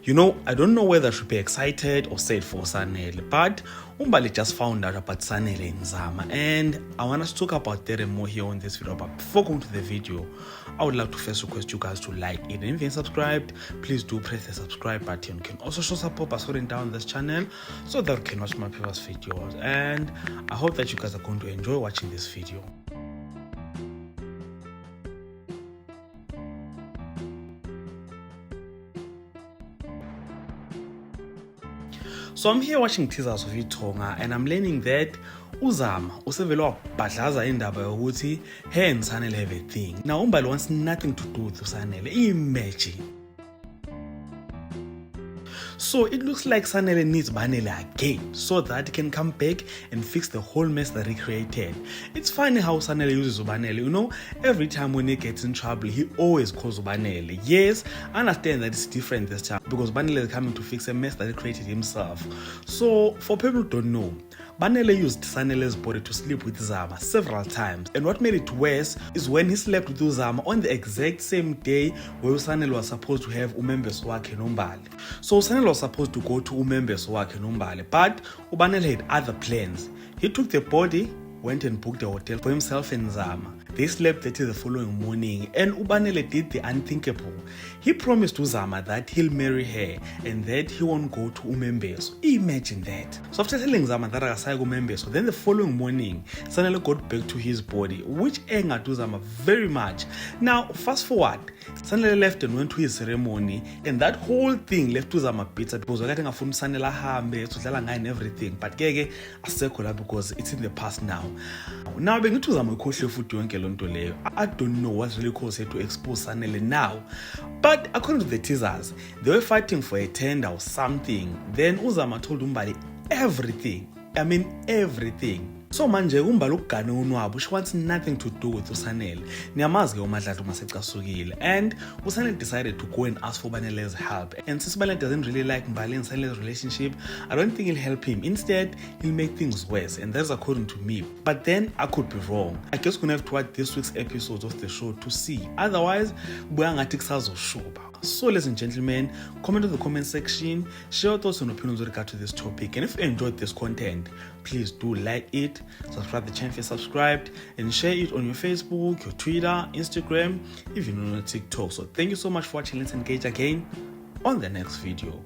You know, I don't know whether I should be excited or sad for Sanele, but Umbali just found out about Sanele and Zama, and I want us to talk about that more here on this video. But before going to the video, I would like to first request you guys to like it, and if you're subscribed, please do press the subscribe button. You can also show support by supporting down this channel so that you can watch my previous videos, and I hope that you guys are going to enjoy watching this video. So I'm here watching teasers of iTonga, and I'm learning that Uzama usevele wabhadlaza indaba yokuthi her and Sanele have a thing. Now Umbali wants nothing to do with Sanele. Imagine. So it looks like Sanele needs Banele again so that he can come back and fix the whole mess that he created. It's funny how Sanele uses Banele. You know, every time when he gets in trouble, he always calls Banele. Yes, I understand that it's different this time because Banele is coming to fix a mess that he created himself. So for people who don't know, Banele used Sanele's body to sleep with Zama several times, and what made it worse is when he slept with Uzama on the exact same day where Sanele was supposed to have umembeso wakhe noMbali. So Sanele was supposed to go to umembeso wakhe noMbali, but Banele had other plans. He took the body, went and booked a hotel for himself and Zama. They slept there till the following morning, and Banele did the unthinkable. He promised Uzama that he'll marry her and that he won't go to umembeso. Imagine that. So after telling Zama that akasayi umembeso, then the following morning, Sanele got back to his body, which angered Uzama very much. Now, fast forward, Sanele left and went to his ceremony, and that whole thing left Uzama bitter because wakati ngafuna Sanele ahambe, sodlala ngaye and everything, but keke asekho la because it's in the past now. Now bengithi Uzama ukhohle futhi yonke lonto leyo. I don't know what's really caused her to expose Sanele now. But according to the teasers, they were fighting for a tender or something. Then Uzama told Umbali everything. I mean everything. So manje Umbali ukugane unwabo, she wants nothing to do with Sanele. Niyamazi ke uMadlala masecasukile, and Sanele decided to go and ask for Banele's help. And since Banele doesn't really like Mbali and Sanele's relationship, I don't think he'll help him. Instead, he'll make things worse, and that's according to me. But then I could be wrong. I guess we're gonna have to watch this week's episodes of the show to see. Otherwise, buyangathi kusazoshuba. So ladies and gentlemen, comment in the comment section, share your thoughts and opinions with regard to this topic, and if you enjoyed this content, please do like it, subscribe to the channel if you're subscribed, and share it on your Facebook, your Twitter, Instagram, even on your TikTok. So thank you so much for watching. Let's engage again on the next video.